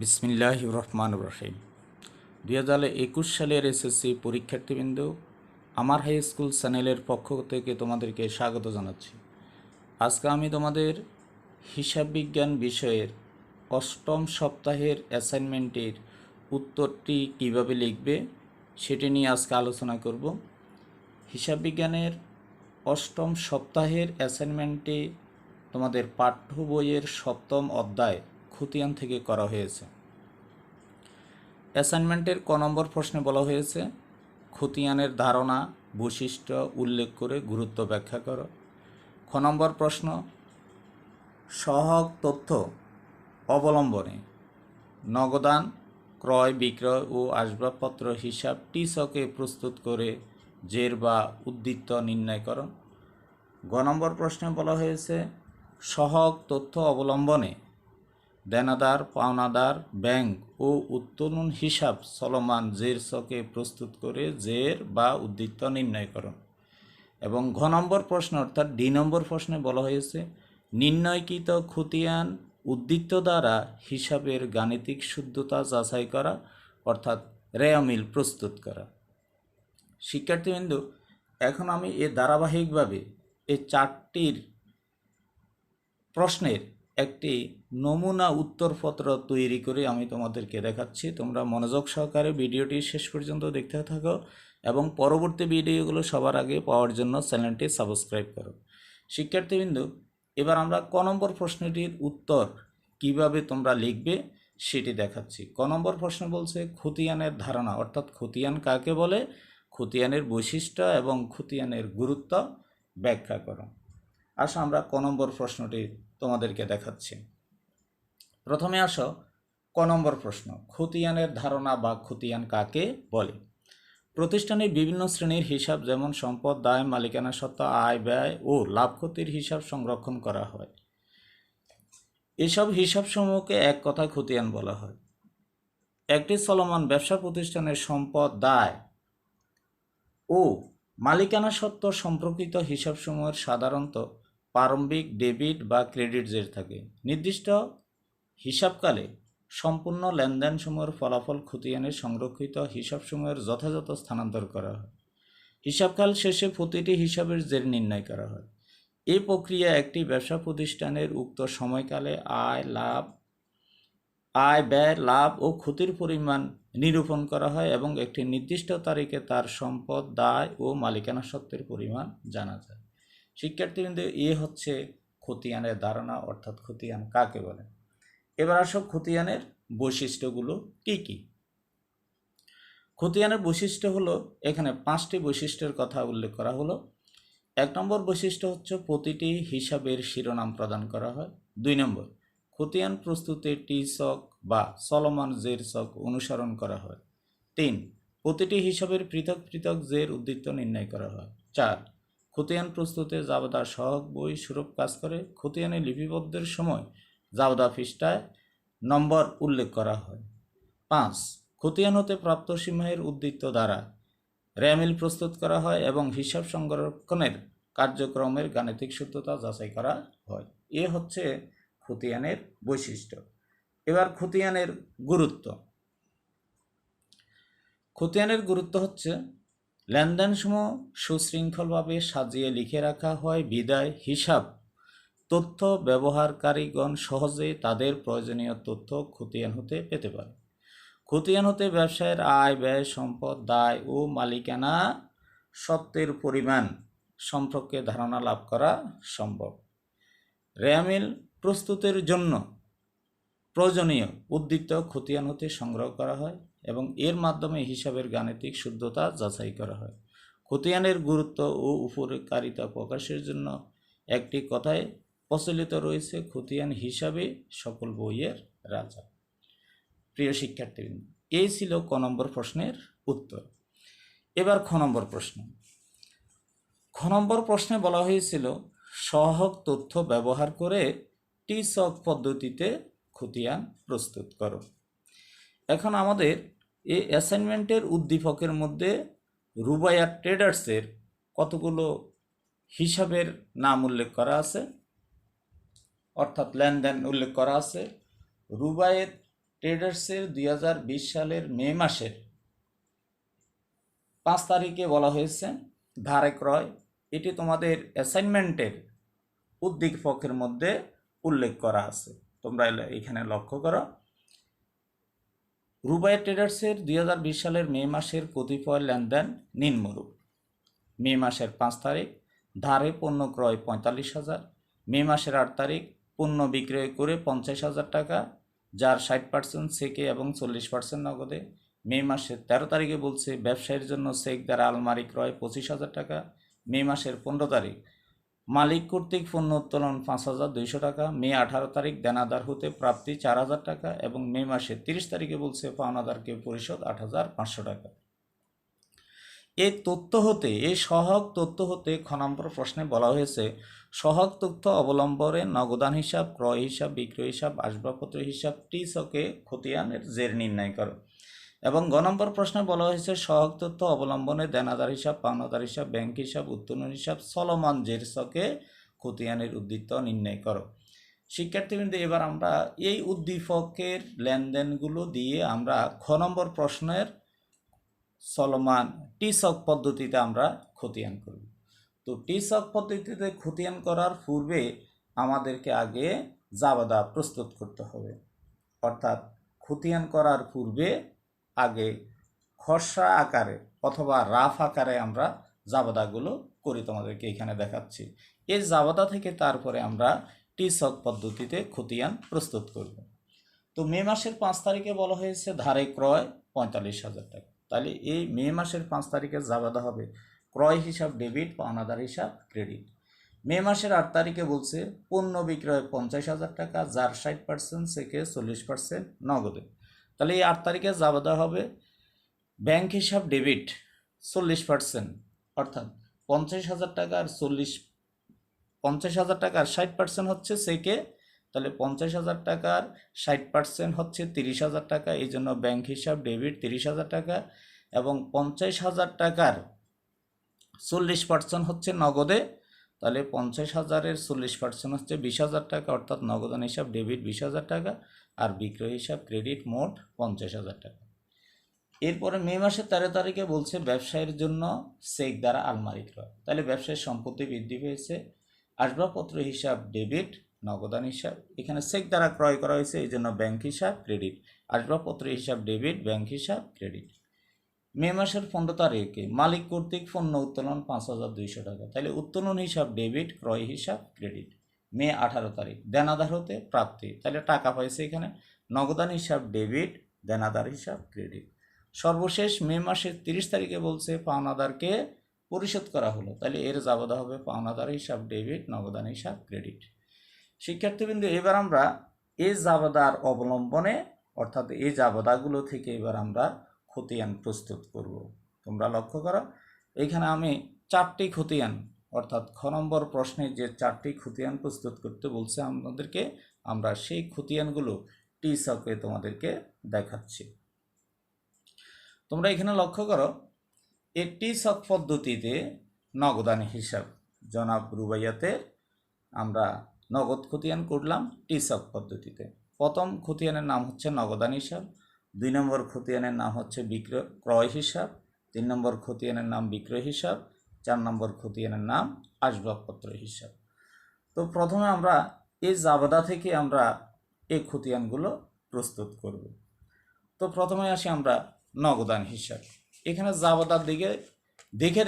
বিসমিল্লাহির রহমানির রহিম। 2021 সালের এসএসসি পরীক্ষার্থীবৃন্দ, আমার হাই স্কুল চ্যানেলের পক্ষ থেকে তোমাদেরকে স্বাগত জানাচ্ছি। আজকে আমি তোমাদের হিসাব বিজ্ঞান বিষয়ের অষ্টম সপ্তাহের অ্যাসাইনমেন্টের উত্তরটি কিভাবে লিখবে সেটি নিয়ে আজকে আলোচনা করব। হিসাব বিজ্ঞানের অষ্টম সপ্তাহের অ্যাসাইনমেন্টে তোমাদের পাঠ্য বইয়ের সপ্তম অধ্যায় খতিয়ান থেকে করা হয়েছে। অ্যাসাইনমেন্টের ক নম্বর প্রশ্নে বলা হয়েছে খতিয়ানের ধারণা বৈশিষ্ট্য উল্লেখ করে গুরুত্ব ব্যাখ্যা করো। খ নম্বর প্রশ্ন, সহগ তথ্য অবলম্বনে নগদান ক্রয় বিক্রয় ও আসবাবপত্র হিসাব টি ছকে প্রস্তুত করে জের বা উদ্বৃত্ত নির্ণয় করো। গ নম্বর প্রশ্নে বলা হয়েছে সহগ তথ্য অবলম্বনে দেনাদার পাওনাদার ব্যাংক ও উত্তোলন হিসাব চলমান জের ছকে প্রস্তুত করে জের বা উদ্বৃত্ত নির্ণয় করো। এবং ঘ নম্বর প্রশ্ন অর্থাৎ ডি নম্বর প্রশ্নে বলা হয়েছে নির্ণয়কৃত খতিয়ান উদ্বৃত্ত দ্বারা হিসাবের গাণিতিক শুদ্ধতা যাচাই করা অর্থাৎ রেয়ামিল প্রস্তুত করা। শিক্ষার্থীবৃন্দ, এখন আমি ধারাবাহিকভাবে এই চারটির প্রশ্নের একটি নমুনা উত্তরপত্র তৈরি করে আমি তোমাদেরকে দেখাচ্ছি। তোমরা মনোযোগ সহকারে ভিডিওটি শেষ পর্যন্ত দেখতে থাকো এবং পরবর্তী ভিডিওগুলো সবার আগে পাওয়ার জন্য চ্যানেলটি সাবস্ক্রাইব করো। শিক্ষার্থীবৃন্দ, এবার আমরা ক নম্বর প্রশ্নটির উত্তর কিভাবে তোমরা লিখবে সেটি দেখাচ্ছি। ক নম্বর প্রশ্ন বলছে খতিয়ানের ধারণা অর্থাৎ খতিয়ান কাকে বলে, খতিয়ানের বৈশিষ্ট্য এবং খতিয়ানের গুরুত্ব ব্যাখ্যা করো। আসো আমরা ক নম্বর প্রশ্নটি তোমাদেরকে দেখাচ্ছি। প্রথমে আসো ক নম্বর প্রশ্ন, খতিয়ানের ধারণা বা খতিয়ান কাকে বলে। প্রতিষ্ঠানের বিভিন্ন শ্রেণীর হিসাব যেমন সম্পদ দায় মালিকানা সত্ত্ব আয় ব্যয় ও লাভ ক্ষতির হিসাব সংরক্ষণ করা হয়। এসব হিসাবসমূহকে এক কথায় খতিয়ান বলা হয়। একটি চলমান ব্যবসা প্রতিষ্ঠানের সম্পদ দায় ও মালিকানা সত্ত্ব সম্পর্কিত হিসাবসমূহের সাধারণত প্রারম্ভিক ডেবিট বা ক্রেডিট জের থাকে। নির্দিষ্ট হিসাবকালে সম্পূর্ণ লেনদেনসমূহের ফলাফল খতিয়ানে সংরক্ষিত হিসাবসমূহের যথাযথ স্থানান্তর করা হয়। হিসাবকাল শেষে প্রতিটি হিসাবের জের নির্ণয় করা হয়। এই প্রক্রিয়া একটি ব্যবসা প্রতিষ্ঠানের উক্ত সময়কালে আয় ব্যয় লাভ ও ক্ষতির পরিমাণ নিরূপণ করা হয় এবং একটি নির্দিষ্ট তারিখে তার সম্পদ দায় ও মালিকানা সত্ত্বের পরিমাণ জানা যায়। শিক্ষার্থীবৃন্দ, হচ্ছে খতিয়ানের ধারণা অর্থাৎ খতিয়ান কাকে বলে। এবার আসো খতিয়ানের বৈশিষ্ট্যগুলো কি কি। খতিয়ানের বৈশিষ্ট্য হলো, এখানে 5টি বৈশিষ্ট্যের কথা উল্লেখ করা হলো। 1 নম্বর বৈশিষ্ট্য হচ্ছে প্রতিটি হিসাবের শিরোনাম প্রদান করা হয়। 2 নম্বর, খতিয়ান প্রস্তুতে টি ছক বা চলমান জের ছক অনুসরণ করা হয়। 3, প্রতিটি হিসাবের পৃথক পৃথক জের উদ্বৃত্ত নির্ণয় করা হয়। 4, খতিয়ান প্রস্তুতে জাবেদা সহগ বই স্বরূপ কাজ করে। খতিয়ানে লিপিবদ্ধের সময় জাবেদা পৃষ্ঠায় নম্বর উল্লেখ করা হয়। 5, খতিয়ান হতে প্রাপ্ত সীমাহের উদ্বৃত্ত দ্বারা রেয়ামিল প্রস্তুত করা হয় এবং হিসাব সংরক্ষণের কার্যক্রমের গাণিতিক শুদ্ধতা যাচাই করা হয়। এ হচ্ছে খতিয়ানের বৈশিষ্ট্য। এবার খতিয়ানের গুরুত্ব। খতিয়ানের গুরুত্ব হচ্ছে লেনদেনসমূহ সুশৃঙ্খলভাবে সাজিয়ে লিখে রাখা হয় বিধায় হিসাব তথ্য ব্যবহারকারীগণ সহজে তাদের প্রয়োজনীয় তথ্য খতিয়ান হতে পেতে পারে। খতিয়ান হতে ব্যবসায়ের আয় ব্যয় সম্পদ দায় ও মালিকানা সত্ত্বের পরিমাণ সম্পর্কে ধারণা লাভ করা সম্ভব। রেয়ামিল প্রস্তুতের জন্য প্রয়োজনীয় উদ্বৃত্ত খতিয়ান হতে সংগ্রহ করা হয় এবং এর মাধ্যমে হিসাবের গাণিতিক শুদ্ধতা যাচাই করা হয়। খতিয়ানের গুরুত্ব ও উপকারিতা প্রকাশের জন্য একটি কথায় প্রচলিত রয়েছে, খতিয়ান হিসাবে সকল বইয়ের রাজা। প্রিয় শিক্ষার্থীবৃন্দ, এই ছিল ক নম্বর প্রশ্নের উত্তর। এবার খ নম্বর প্রশ্ন। খ নম্বর প্রশ্নে বলা হয়েছিল সহগ তথ্য ব্যবহার করে টি ছক পদ্ধতিতে খতিয়ান প্রস্তুত করো। এখন আমাদের এই অ্যাসাইনমেন্টের উদ্দীপকের মধ্যে রুবাইয়া ট্রেডার্সের কতগুলো হিসাবের নাম উল্লেখ করা আছে, অর্থাৎ লেনদেন উল্লেখ করা আছে। রুবাইয়ের ট্রেডার্সের 2020 সালের মে মাসের 5 তারিখে বলা হয়েছে ধারে ক্রয়। এটি তোমাদের অ্যাসাইনমেন্টের উদ্দীপকের মধ্যে উল্লেখ করা আছে, তোমরা এখানে লক্ষ্য করো। রুবাইয়ের ট্রেডার্সের 2020 সালের মে মাসের কতিপয় লেনদেন নিম্নরূপ। মে মাসের 5 তারিখ ধারে পণ্য ক্রয় 45,000। মে মাসের 8 তারিখ পণ্য বিক্রয় করে 50,000 টাকা, যার 60% চেকে এবং 40% নগদে। মে মাসের 13 তারিখে বলছে ব্যবসায়ীর জন্য চেক দ্বারা আলমারি ক্রয় 25,000 টাকা। মে মাসের 15 তারিখ মালিক কর্তৃক পণ্য উত্তোলন 5,200 টাকা। মে 18 তারিখ দেনাদার হতে প্রাপ্তি 4,000 টাকা এবং মে মাসের 30 তারিখে বলছে পাওনাদারকে পরিশোধ 8,500 টাকা। এই সহায়ক তথ্য হতে খ নম্বর প্রশ্নে বলা হয়েছে সহায়ক তথ্য অবলম্বনে নগদান হিসাব, ক্রয় হিসাব, বিক্রয় হিসাব, আসবাবপত্র হিসাব, টি ছকে খতিয়ানের জের নির্ণয় করো। এবং গ নম্বর প্রশ্নে বলা হয়েছে সহায়ক তথ্য অবলম্বনে দেনাদার হিসাব, পাওনাদার হিসাব, ব্যাংক হিসাব, উত্তোলন হিসাব, চলমান জের ছকে খতিয়ানের উদ্দীপ্ত নির্ণয় করো। শিক্ষার্থীবৃন্দ, এবার আমরা এই উদ্দীপকের লেনদেনগুলো দিয়ে আমরা খ নম্বর প্রশ্নের চলমান টি ছক পদ্ধতিতে আমরা খতিয়ান করব। তো টি ছক পদ্ধতিতে খতিয়ান করার পূর্বে আমাদেরকে আগে জাবেদা প্রস্তুত করতে হবে, অর্থাৎ খতিয়ান করার পূর্বে আগে খসড়া আকারে অথবা রাফ আকারে আমরা জাবেদাগুলো করি, তোমাদেরকে এখানে দেখাচ্ছি। এই জাবেদা থেকে তারপরে আমরা টি ছক পদ্ধতিতে খতিয়ান প্রস্তুত করব। তো মে মাসের 5 তারিখে বলা হয়েছে ধারে ক্রয় 45,000 টাকা। তাহলে এই মে মাসের 5 তারিখে জাবেদা হবে ক্রয় হিসাব ডেবিট, পাওনাদার হিসাব ক্রেডিট। মে মাসের 8 তারিখে বলছে পণ্য বিক্রয় 50,000 টাকা, যার 60% থেকে 40% নগদে। তাহলে এই 8 তারিখে জাবেদা হবে ব্যাংক হিসাব ডেবিট 40%, অর্থাৎ 50,000 টাকার 50,000 টাকার 60% হচ্ছে চেকে। তাহলে 50,000 টাকার 60% হচ্ছে 30,000 টাকা, এই জন্য ব্যাংক হিসাব ডেবিট 30,000 টাকা। এবং 50,000 টাকার 40% হচ্ছে নগদে। তাহলে 50,000-এর 40% হচ্ছে 20,000 টাকা, অর্থাৎ নগদান হিসাব ডেবিট 20,000 টাকা আর বিক্রয় হিসাব ক্রেডিট মোট 50,000 টাকা। এরপরে মে মাসের 13 তারিখে বলছে ব্যবসায়ের জন্য চেক দ্বারা আলমারি ক্রয়। তাহলে ব্যবসায়ের সম্পত্তি বৃদ্ধি পেয়েছে, আসবাবপত্র হিসাব ডেবিট, নগদান হিসাব। এখানে চেক দ্বারা ক্রয় করা হয়েছে, এই জন্য ব্যাংক হিসাব ক্রেডিট, আসবাবপত্র হিসাব ডেবিট, ব্যাংক হিসাব ক্রেডিট। মে মাসের 15 তারিখে মালিক কর্তৃক পণ্য উত্তোলন 5,200 টাকা। তাহলে উত্তোলন হিসাব ডেবিট, ক্রয় হিসাব ক্রেডিট। মে 18 তারিখ দেনাদার হতে প্রাপ্তি, তাহলে টাকা পাইছে এখানে, নগদান হিসাব ডেবিট, দেনাদার হিসাব ক্রেডিট। সর্বশেষ মে মাসের 30 তারিখে বলছে পাওনাদারকে পরিশোধ করা হলো, তাহলে এর জাবেদা হবে পাওনাদার হিসাব ডেবিট, নগদান হিসাব ক্রেডিট। শিক্ষার্থীবৃন্দ, এবার আমরা এই জাবেদার অবলম্বনে অর্থাৎ এই জাবেদাগুলো থেকে এবার আমরা খতিয়ান প্রস্তুত করব। তোমরা লক্ষ্য করো, এইখানে আমি 4টি খতিয়ান অর্থাৎ খ নম্বর প্রশ্নে যে 4টি খতিয়ান প্রস্তুত করতে বলছে আমাদেরকে, আমরা সেই খতিয়ানগুলো টি ছকে তোমাদেরকে দেখাচ্ছি। তোমরা এখানে লক্ষ্য করো, এই টি ছক পদ্ধতিতে নগদান হিসাব জনাব রুবাইয়াতে আমরা নগদ খতিয়ান করলাম টি ছক পদ্ধতিতে। প্রথম খতিয়ানের নাম হচ্ছে নগদান হিসাব, 2 নম্বর খতিয়ানের নাম হচ্ছে ক্রয় হিসাব, 3 নম্বর খতিয়ানের নাম বিক্রয় হিসাব, 4 নম্বর খতিয়ানের নাম আসবাবপত্র হিসাব। তো প্রথমে আমরা এই জাবেদা থেকে আমরা এই খতিয়ানগুলো প্রস্তুত করব। তো প্রথমে আসি আমরা নগদান হিসাব। এখানে জাবেদার দিকে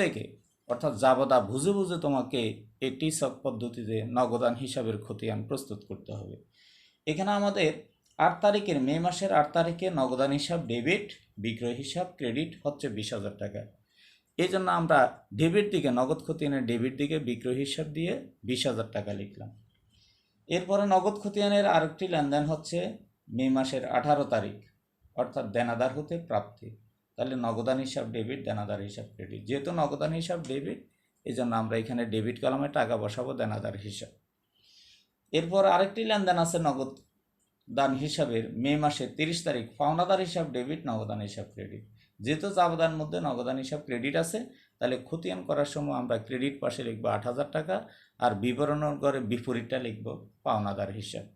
দেখে অর্থাৎ জাবেদা বুঝে বুঝে তোমাকে এই টি ছক পদ্ধতিতে নগদান হিসাবের খতিয়ান প্রস্তুত করতে হবে। এখানে আমাদের 8 তারিখের মে মাসের 8 তারিখে নগদান হিসাব ডেবিট, বিক্রয় হিসাব ক্রেডিট হচ্ছে 20,000 টাকা। এই জন্য আমরা ডেবিট দিকে নগদ খতিয়ানের ডেবিট দিকে বিক্রয় হিসাব দিয়ে 20,000 টাকা লিখলাম। এরপরে নগদ খতিয়ানের আরেকটি লেনদেন হচ্ছে মে মাসের 18 তারিখ, অর্থাৎ দেনাদার হতে প্রাপ্তি। তাহলে নগদান হিসাব ডেবিট, দেনাদার হিসাব ক্রেডিট। যেহেতু নগদান হিসাব ডেবিট, এই জন্য আমরা এখানে ডেবিট কলামে টাকা বসাবো দেনাদার হিসাব। এরপর আরেকটি লেনদেন আছে নগদ দান হিসাবের মে মাসের 30 তারিখ, পাওনাদার হিসাব ডেবিট, নগদান হিসাব ক্রেডিট। যেহেতু জাবেদার মধ্যে নগদান হিসাব ক্রেডিট আছে, তাহলে খতিয়ান করার সময় আমরা ক্রেডিট পাশে লিখবো 8,000 টাকা আর বিবরণের ঘরে বিপরীতটা লিখব পাওনাদার হিসাব।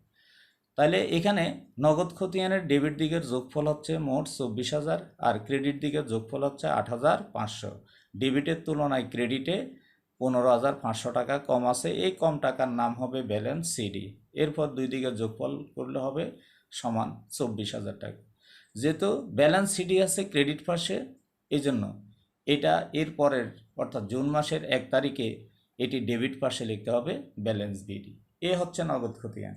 তাহলে এখানে নগদ খতিয়ানের ডেবিট দিকের যোগফল হচ্ছে মোট 24,000 আর ক্রেডিট দিকের যোগফল হচ্ছে 8,500। ডেবিটের তুলনায় ক্রেডিটে 15,500 টাকা কম আছে, এই কম টাকার নাম হবে ব্যালেন্স সিডি। এরপর দুই দিকের যোগফল করলে হবে সমান 24,000 টাকা। যেহেতু ব্যালেন্স সিডি আছে ক্রেডিট পাশে, এই জন্য এটা এর পরের অর্থাৎ জুন মাসের 1 তারিখে এটি ডেবিট পাশে লিখতে হবে ব্যালেন্স বিডি। এ হচ্ছে নগদ খতিয়ান।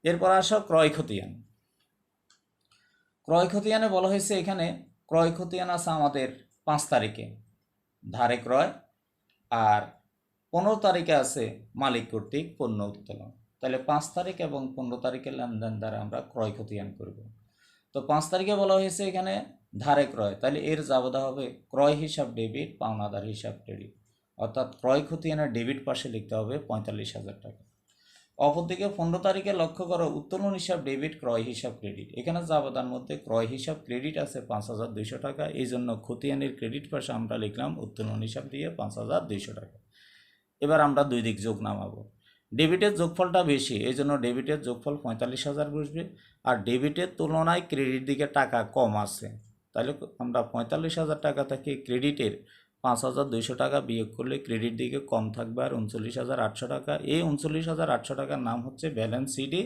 এরপর আসো ক্রয় খতিয়ান। ক্রয় খতিয়ানে বলা হয়েছে এখানে ক্রয় খতিয়ান আছে আমাদের 5 তারিখে ধারে ক্রয়, আর 15 তারিখে আছে মালিক কর্তৃক পণ্য উত্তোলন। তাহলে 5 তারিখ এবং 15 তারিখের লেনদেন দ্বারা আমরা ক্রয় খতিয়ান করব। তো 5 তারিখে বলা হয়েছে এখানে ধারে ক্রয়, তাহলে এর জাবেদা হবে ক্রয় হিসাব ডেবিট, পাওনাদার হিসাব ক্রেডিট। অর্থাৎ ক্রয় খতিয়ানের ডেবিট পাশে লিখতে হবে 45,000 টাকা। অপরদিকে 15 তারিখে লক্ষ্য করো উত্তোলন হিসাব ডেবিট, ক্রয় হিসাব ক্রেডিট। এখানে জাবেদার মধ্যে ক্রয় হিসাব ক্রেডিট আছে 5,200 টাকা, এই জন্য খতিয়ানের ক্রেডিট পাশে আমরা লিখলাম উত্তোলন হিসাব দিয়ে 5,200 টাকা। এবার আমরা দুই দিক যোগ নামাবো। ডেবিটের যোগফলটা বেশি, এই জন্য ডেবিটের যোগফল 45,000 বসবে, আর ডেবিটের তুলনায় ক্রেডিট দিকে টাকা কম আছে, তাহলে আমরা 45,000 টাকা থেকে ক্রেডিটের 5,200 টাকা বিয়োগ করলে ক্রেডিট দিকে কম থাকবে আর 39,800 টাকা। এই 39,800 টাকার নাম হচ্ছে ব্যালেন্স সিডি,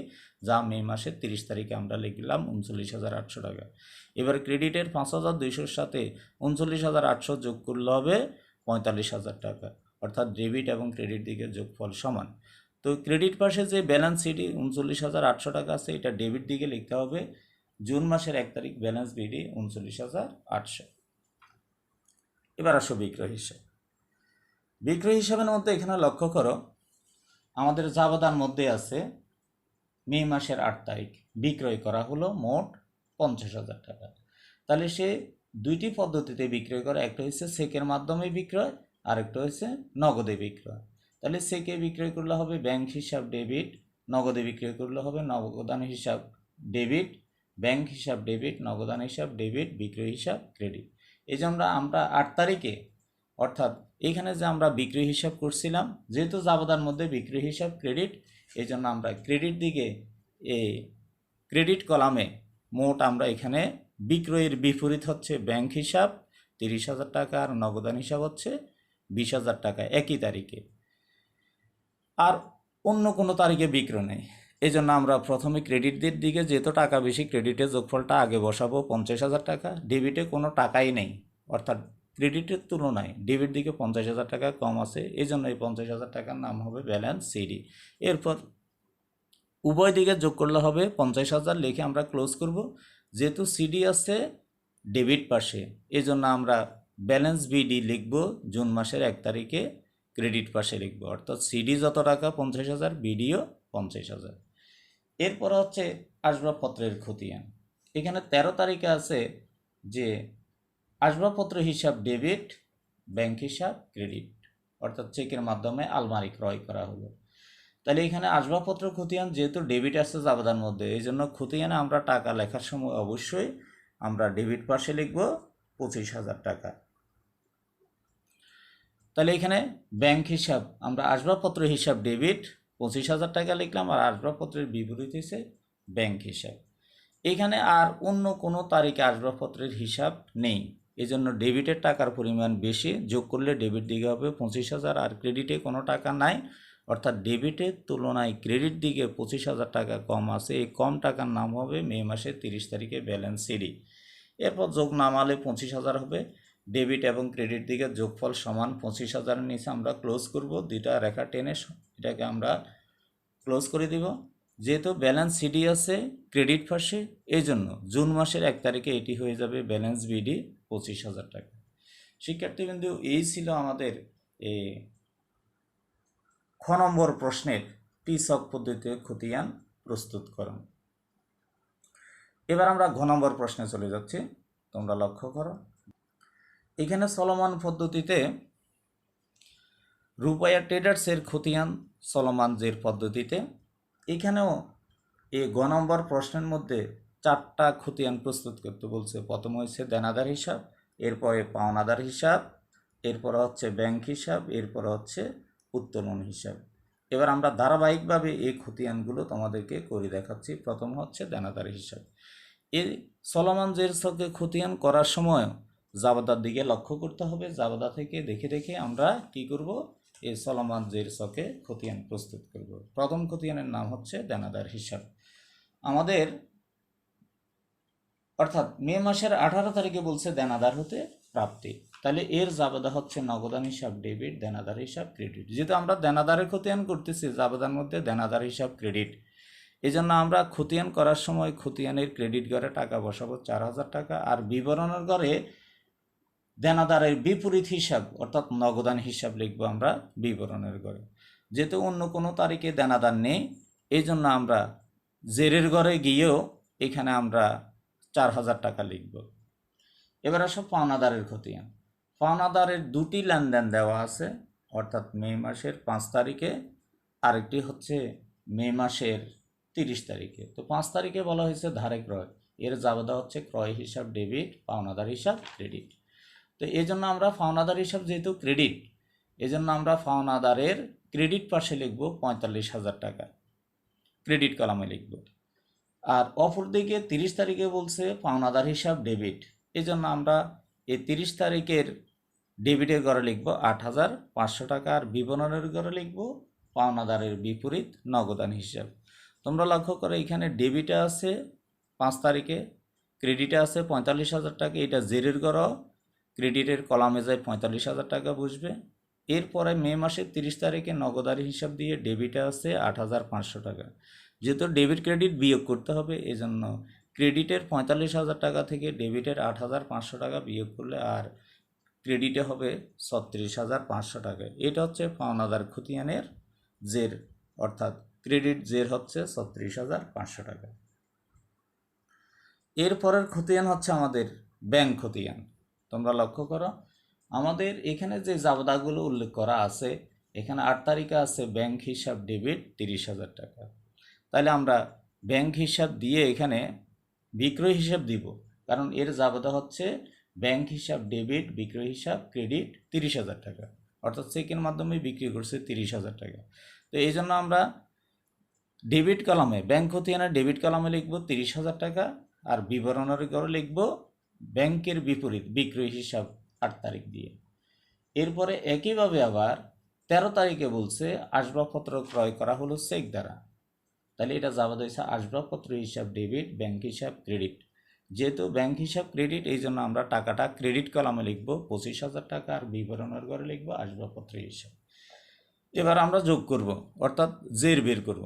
যা মে মাসের 30 তারিখে আমরা লিখলাম 39,800 টাকা। এবার ক্রেডিটের 5,200-র সাথে 39,800 যোগ করলে হবে 45,000 টাকা, অর্থাৎ ডেবিট এবং ক্রেডিট দিকের যোগফল সমান। তো ক্রেডিট পাশে যে ব্যালেন্স সিডি 39,800 টাকা আছে, এটা ডেবিট দিকে লিখতে হবে জুন মাসের 1 তারিখ ব্যালেন্স বিডি 39,800। এবার আসো বিক্রয় হিসাব। বিক্রয় হিসাবের মধ্যে এখানে লক্ষ্য করো আমাদের জাবেদার মধ্যে আছে মে মাসের 8 তারিখ বিক্রয় করা হলো মোট 50,000 টাকা। তাহলে সে দুইটি পদ্ধতিতে বিক্রয় করে, একটা হচ্ছে চেকের মাধ্যমে বিক্রয়, আর একটা হচ্ছে নগদে বিক্রয়। তাহলে চেকে বিক্রয় করলে হবে ব্যাংক হিসাব ডেবিট, নগদে বিক্রয় করলে হবে নগদান হিসাব ডেবিট, ব্যাংক হিসাব ডেবিট, নগদান হিসাব ডেবিট, বিক্রয় হিসাব ক্রেডিট। এই জন্য আমরা 8 তারিখে অর্থাৎ এইখানে যে আমরা বিক্রয় হিসাব করছিলাম, যেহেতু জাবেদার মধ্যে বিক্রয় হিসাব ক্রেডিট, এই জন্য আমরা ক্রেডিট দিকে এই ক্রেডিট কলামে মোট আমরা এখানে বিক্রয়ের বিপরীত হচ্ছে ব্যাংক হিসাব 30,000 টাকা আর নগদান হিসাব হচ্ছে 20,000 টাকা একই তারিখে, আর অন্য কোনো তারিখে বিক্রয় নেই। এই জন্য আমরা প্রথমে ক্রেডিটের দিকে যেহেতু টাকা বেশি, ক্রেডিটের যোগফলটা আগে বসাবো 50,000 টাকা। ডেবিটে কোনো টাকাই নেই, অর্থাৎ ক্রেডিটের তুলনায় ডেবিট দিকে 50,000 টাকা কম আছে, এই জন্য এই 50,000 টাকার নাম হবে ব্যালেন্স সিডি। এরপর উভয় দিকে যোগ করলে হবে 50,000, লিখে আমরা ক্লোজ করব। যেহেতু সিডি আছে ডেবিট পাশে, এই জন্য আমরা ব্যালেন্স বিডি লিখব জুন মাসের 1 তারিখে ক্রেডিট পাশে লিখব, অর্থাৎ সিডি যত টাকা 50,000, বিডিও 50,000। এরপর হচ্ছে আসবাবপত্রের খতিয়ান। এখানে 13 তারিখে আছে যে আসবাবপত্র হিসাব ডেবিট, ব্যাংক হিসাব ক্রেডিট, অর্থাৎ চেকের মাধ্যমে আলমারি ক্রয় করা হলো। তাহলে এখানে আসবাবপত্র খতিয়ান যেহেতু ডেবিট আছে জাবেদার মধ্যে, এই জন্য খতিয়ানে আমরা টাকা লেখার সময় অবশ্যই আমরা ডেবিট পাশে লিখব 25,000 টাকা। তাহলে এখানে ব্যাংক হিসাব আমরা আসবাবপত্র হিসাব ডেবিট 25,000 টাকা লিখলাম, আর আসবাবপত্রের বিপরীত হচ্ছে ব্যাংক হিসাব। এখানে আর অন্য কোনো তারিখে আসবাবপত্রের হিসাব নেই, এই জন্য ডেবিটের টাকার পরিমাণ বেশি, যোগ করলে ডেবিট দিকে হবে 25,000, আর ক্রেডিটে কোনো টাকা নাই, অর্থাৎ ডেবিটের তুলনায় ক্রেডিট দিকে 25,000 টাকা কম আছে, এই কম টাকার নাম হবে মে মাসের 30 তারিখে ব্যালেন্স সিডি। এরপর যোগ নামালে 25,000 হবে। ডেবিট এবং ক্রেডিট দিকে যোগফল সমান 25,000 নিচে আমরা ক্লোজ করব, দুইটা রেখা টেনে এটাকে আমরা ক্লোজ করে দিব। যেহেতু ব্যালেন্স সিডি আছে ক্রেডিট পাশে, এই জন্য জুন মাসের 1 তারিখে এটি হয়ে যাবে ব্যালেন্স বিডি 25,000 টাকা। শিক্ষার্থীবৃন্দু, এই ছিল আমাদের খ নম্বর প্রশ্নের টি-ছক পদ্ধতিতে খতিয়ান প্রস্তুতকরণ। এবার আমরা ঘ নম্বর প্রশ্নে চলে যাচ্ছি। তোমরা লক্ষ্য করো এখানে চলমান পদ্ধতিতে রূপায়া ট্রেডার্সের খতিয়ান চলমান জের পদ্ধতিতে। এখানেও এই গ নম্বর প্রশ্নের মধ্যে 4টা খতিয়ান প্রস্তুত করতে বলছে। প্রথম হচ্ছে দেনাদার হিসাব, এরপরে পাওনাদার হিসাব, এরপর হচ্ছে ব্যাংক হিসাব, এরপর হচ্ছে উত্তোলন হিসাব। এবার আমরা ধারাবাহিকভাবে এই খতিয়ানগুলো তোমাদেরকে করে দেখাচ্ছি। প্রথম হচ্ছে দেনাদার হিসাব। এই চলমান জের ছকে খতিয়ান করার সময় জাবেদার দিকে লক্ষ্য করতে হবে। জাবেদা থেকে দেখে দেখে আমরা কি করব, এই চলমান জের ছকে খতিয়ান প্রস্তুত করব। প্রথম খতিয়ানের নাম হচ্ছে দেনাদার হিসাব। আমাদের অর্থাৎ মে মাসের 18 তারিখে বলছে দেনাদার হতে প্রাপ্তি, তাহলে এর জাবেদা হচ্ছে নগদান হিসাব ডেবিট, দেনাদার হিসাব ক্রেডিট। যেহেতু আমরা দেনাদারের খতিয়ান করতেছি, জাবেদার মধ্যে দেনাদার হিসাব ক্রেডিট, এই জন্য আমরা খতিয়ান করার সময় খতিয়ানের ক্রেডিট ঘরে টাকা বসাবো 4000 টাকা, আর বিবরণের ঘরে দেনাদারের বিপরীত হিসাব অর্থাৎ নগদান হিসাব লিখবো আমরা বিবরণের ঘরে। যেহেতু অন্য কোনো তারিখে দেনাদার নেই, এই জন্য আমরা জেরের ঘরে গিয়েও এখানে আমরা 4000 টাকা লিখব। এবার আসো পাওনাদারের খতিয়ান। পাওনাদারের দুটি লেনদেন দেওয়া আছে, অর্থাৎ মে মাসের 5 তারিখে, আরেকটি হচ্ছে মে মাসের 30 তারিখে। তো 5 তারিখে বলা হয়েছে ধারে ক্রয়, এর জাবেদা হচ্ছে ক্রয় হিসাব ডেবিট, পাওনাদার হিসাব ক্রেডিট। তো এই জন্য আমরা পাওনাদার হিসাব যেহেতু ক্রেডিট, এই জন্য আমরা পাওনাদারের ক্রেডিট পাশে লিখব 45,000 টাকা, ক্রেডিট কলামে লিখব। আর অপরদিকে 30 তারিখে বলছে পাওনাদার হিসাব ডেবিট, এই জন্য আমরা এই 30 তারিখের ডেবিটের ঘরে লিখব 8,500 টাকা, আর বিবরণের ঘরে লিখব পাওনাদারের বিপরীত নগদান হিসাব। তোমরা লক্ষ্য করো এখানে ডেবিটে আছে 5 তারিখে, ক্রেডিটে আছে 45,000 টাকা, এটা জেরের ঘর, ক্রেডিটের কলামে যায় 45,000 টাকা বসবে। এরপরে মে মাসের 30 তারিখে নগদারি হিসাব দিয়ে ডেবিটে আছে 8,500 টাকা। যেহেতু ডেবিট ক্রেডিট বিয়োগ করতে হবে, এজন্য ক্রেডিটের 45,000 টাকা থেকে ডেবিটের 8,500 টাকা বিয়োগ করলে আর ক্রেডিটে হবে 36,500 টাকা। এটা হচ্ছে পাওনাদার খতিয়ানের জের, অর্থাৎ ক্রেডিট জের হচ্ছে 36,500 টাকা। এরপরের খতিয়ান হচ্ছে আমাদের ব্যাংক খতিয়ান। তোমরা লক্ষ্য করো আমাদের এখানে যে জাবেদাগুলো উল্লেখ করা আছে, এখানে 8 তারিখে আছে ব্যাংক হিসাব ডেবিট 30,000 টাকা। তাহলে আমরা ব্যাংক হিসাব দিয়ে এখানে বিক্রয় হিসাব দিব, কারণ এর জাবেদা হচ্ছে ব্যাংক হিসাব ডেবিট, বিক্রয় হিসাব ক্রেডিট 30,000 টাকা, অর্থাৎ চেকের মাধ্যমে বিক্রি করছে 30,000 টাকা। তো এই জন্য আমরা ডেবিট কলামে ব্যাংক খতিয়ানের ডেবিট কলামে লিখব 30,000 টাকা, আর বিবরণের ঘরে লিখব ব্যাংকের বিপরীত বিক্রয় হিসাব 8 তারিখ দিয়ে। এরপরে একইভাবে আবার 13 তারিখে বলছে আসবাবপত্র ক্রয় করা হলো চেক দ্বারা, তাহলে এটা জাবেদা হয়েছে আসবাবপত্র হিসাব ডেবিট, ব্যাংক হিসাব ক্রেডিট। যেহেতু ব্যাংক হিসাব ক্রেডিট, এই জন্য আমরা টাকাটা ক্রেডিট কলামে লিখব 25,000 টাকা, আর বিবরণের ঘরে লিখব আসবাবপত্র হিসাব। এবার আমরা যোগ করব, অর্থাৎ জের বের করব।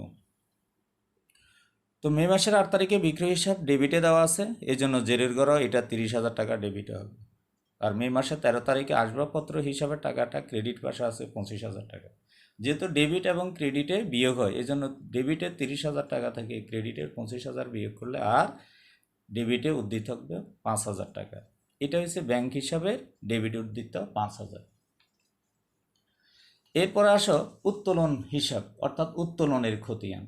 তো মে মাসের 8 তারিখে বিক্রয় হিসাব ডেবিটে দেওয়া আছে, এই জন্য জেরের ঘরে এটা 30,000 টাকা ডেবিটে হবে। আর মে মাসের 13 তারিখে আসবাবপত্র হিসাবে টাকাটা ক্রেডিট পাশে আছে 25,000 টাকা। যেহেতু ডেবিট এবং ক্রেডিটে বিয়োগ হয়, এই জন্য ডেবিটের 30,000 টাকা থেকে ক্রেডিটের 25,000 বিয়োগ করলে আর ডেবিটে উদ্ধৃত থাকবে 5,000 টাকা। এটা হচ্ছে ব্যাংক হিসাবে ডেবিট উদ্ধৃত 5,000। এরপরে আসো উত্তোলন হিসাব, অর্থাৎ উত্তোলনের খতিয়ান।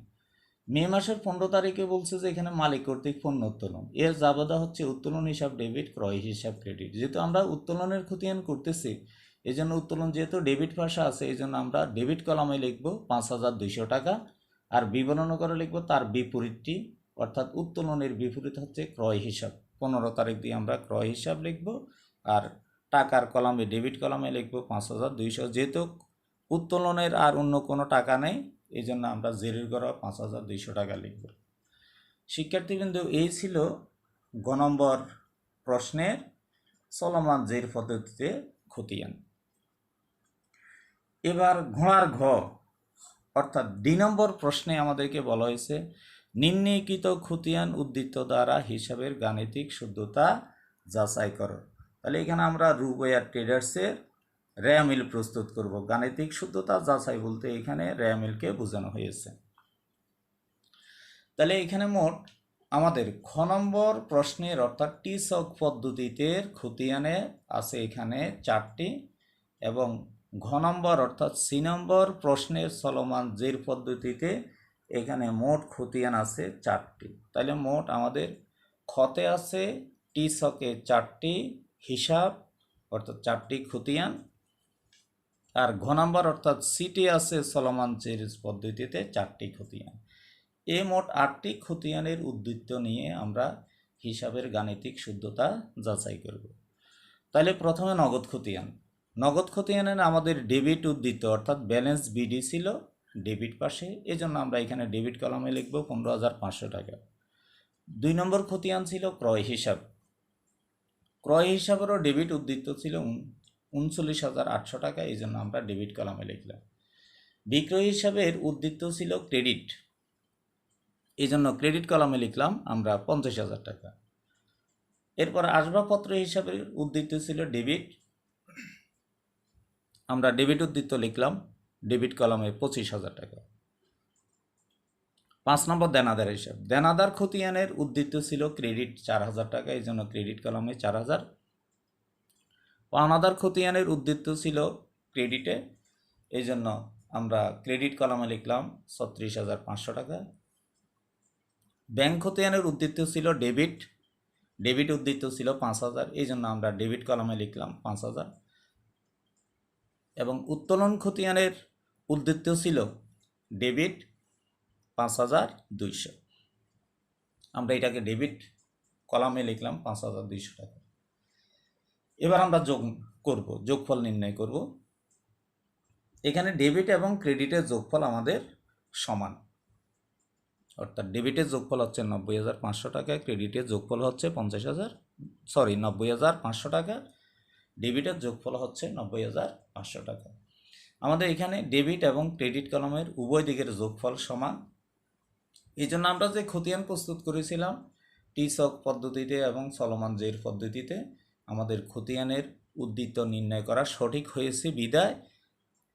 মে মাসের 15 তারিখে বলছে যে এখানে মালিক কর্তৃক পণ্য উত্তোলন, এর জাবেদা হচ্ছে উত্তোলন হিসাব ডেবিট, ক্রয় হিসাব ক্রেডিট। যেহেতু আমরা উত্তোলনের খতিয়ান করতেছি, এই জন্য উত্তোলন যেহেতু ডেবিট পাশে আছে, এই জন্য আমরা ডেবিট কলামে লিখব 5,200 টাকা, আর বিবরণ করে লিখব তার বিপরীতটি, অর্থাৎ উত্তোলনের বিপরীত হচ্ছে ক্রয় হিসাব। 15 তারিখ দিয়ে আমরা ক্রয় হিসাব লিখব, আর টাকার কলামে ডেবিট কলামে লিখব 5,200। যেহেতু উত্তোলনের আর অন্য কোনো টাকা নেই, এই জন্য আমরা জেরের ঘরে 5,200 টাকা লিখব। শিক্ষার্থীবৃন্দ, এই ছিল গ নম্বর প্রশ্নের চলমান জের পদ্ধতিতে খতিয়ান। এবার ঘোড়ার ঘ, অর্থাৎ 2 নম্বর প্রশ্নে আমাদেরকে বলা হয়েছে নিম্নলিখিত খতিয়ান উদ্ধৃত দ্বারা হিসাবের গাণিতিক শুদ্ধতা যাচাই করো। তাহলে এখানে আমরা রুবয়ার ট্রেডার্সের রেয়ামিল প্রস্তুত করব। গাণিতিক শুদ্ধতা যাচাই বলতে এখানে রেয়ামিলকে বোঝানো হয়েছে। তাহলে এখানে মোট আমাদের খ নম্বর প্রশ্নের অর্থাৎ টি ছক পদ্ধতিতে খতিয়ানে আছে এখানে 4টি, এবং ঘ নম্বর অর্থাৎ সি নম্বর প্রশ্নের চলমান জের পদ্ধতিতে এখানে মোট খতিয়ান আছে 4টি। তাহলে মোট আমাদের খতে আছে টি ছকে 4টি হিসাব, অর্থাৎ 4টি খতিয়ান, আর ঘ নাম্বার অর্থাৎ সিটি আছে চলমান সিরিজ পদ্ধতিতে 4টি খতিয়ান। এ মোট 8টি খতিয়ানের উদ্বৃত্ত নিয়ে আমরা হিসাবের গাণিতিক শুদ্ধতা যাচাই করব। তাহলে প্রথমে নগদ খতিয়ান। নগদ খতিয়ানে আমাদের ডেবিট উদ্বৃত্ত অর্থাৎ ব্যালেন্স বিডি ছিল ডেবিট পাশে, এজন্য আমরা এখানে ডেবিট কলামে লিখব 15,500 টাকা। 2 নম্বর খতিয়ান ছিল ক্রয় হিসাব। ক্রয় হিসাবেরও ডেবিট উদ্বৃত্ত ছিল 39,800 টাকা, এই জন্য আমরা ডেবিট কলামে লিখলাম। বিক্রয় হিসাবের উদ্বৃত্ত ছিল ক্রেডিট, এই জন্য ক্রেডিট কলামে লিখলাম আমরা 50,000 টাকা। এরপর আসবাবপত্র হিসাবের উদ্বৃত্ত ছিল ডেবিট, আমরা ডেবিট উদ্বৃত্ত লিখলাম ডেবিট কলামে 25,000 টাকা। 5 নম্বর দেনাদার হিসাব। দেনাদার খতিয়ানের উদ্বৃত্ত ছিল ক্রেডিট 4,000 টাকা, এই জন্য ক্রেডিট কলামে 4,000। পাওনাদার খতিয়ানের উদ্বৃত্ত ছিল ক্রেডিটে, এই জন্য আমরা ক্রেডিট কলামে লিখলাম 36,500 টাকা। ব্যাংক খতিয়ানের উদ্বৃত্ত ছিল ডেবিট, ডেবিট উদ্বৃত্ত ছিল 5,000, এই জন্য আমরা ডেবিট কলামে লিখলাম 5,000। এবং উত্তোলন খতিয়ানের উদ্বৃত্ত ছিল ডেবিট 5,200, আমরা এটাকে ডেবিট কলামে লিখলাম 5,200 টাকা। এবার আমরা যোগফল নির্ণয় করব। এখানে ডেবিট এবং ক্রেডিটের যোগফল আমাদের সমান, অর্থাৎ ডেবিটের যোগফল হচ্ছে 90,500 টাকা, ক্রেডিটের যোগফল হচ্ছে 90,500 টাকা, ডেবিটের যোগফল হচ্ছে 90,500 টাকা। আমাদের এখানে ডেবিট এবং ক্রেডিট কলামের উভয় দিকের যোগফল সমান, এই জন্য আমরা যে খতিয়ান প্রস্তুত করেছিলাম টি-ছক পদ্ধতিতে এবং চলমান জের পদ্ধতিতে, আমাদের খতিয়ানের উদ্বৃত্ত নির্ণয় করা সঠিক হয়েছে বিদায়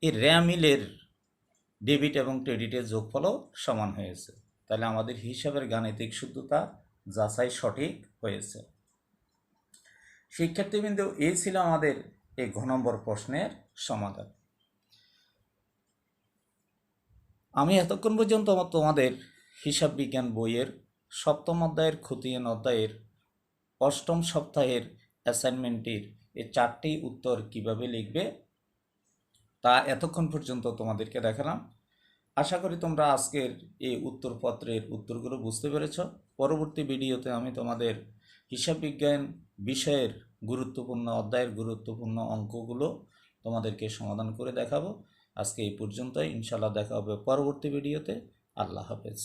এই র্যামিলের ডেবিট এবং ক্রেডিটের যোগফলও সমান হয়েছে। তাহলে আমাদের হিসাবের গাণিতিক শুদ্ধতা যাচাই সঠিক হয়েছে। শিক্ষার্থীবৃন্দ, এই ছিল আমাদের এই ঘ নম্বর প্রশ্নের সমাধান। আমি এতক্ষণ পর্যন্ত তোমাদের হিসাব বিজ্ঞান বইয়ের 7ম অধ্যায়ের খতিয়ান অধ্যায়ের 8ম সপ্তাহের অ্যাসাইনমেন্টটির এই 4টি উত্তর কিভাবে লিখবে তা এতক্ষণ পর্যন্ত তোমাদেরকে দেখালাম। আশা করি তোমরা আজকের এই উত্তরপত্রের উত্তরগুলো বুঝতে পেরেছ। পরবর্তী ভিডিওতে আমি তোমাদের হিসাব বিজ্ঞান বিষয়ের গুরুত্বপূর্ণ অধ্যায়ের গুরুত্বপূর্ণ অঙ্কগুলো তোমাদেরকে সমাধান করে দেখাবো। আজকে এই পর্যন্তই, ইনশাআল্লাহ দেখা হবে পরবর্তী ভিডিওতে। আল্লাহ হাফেজ।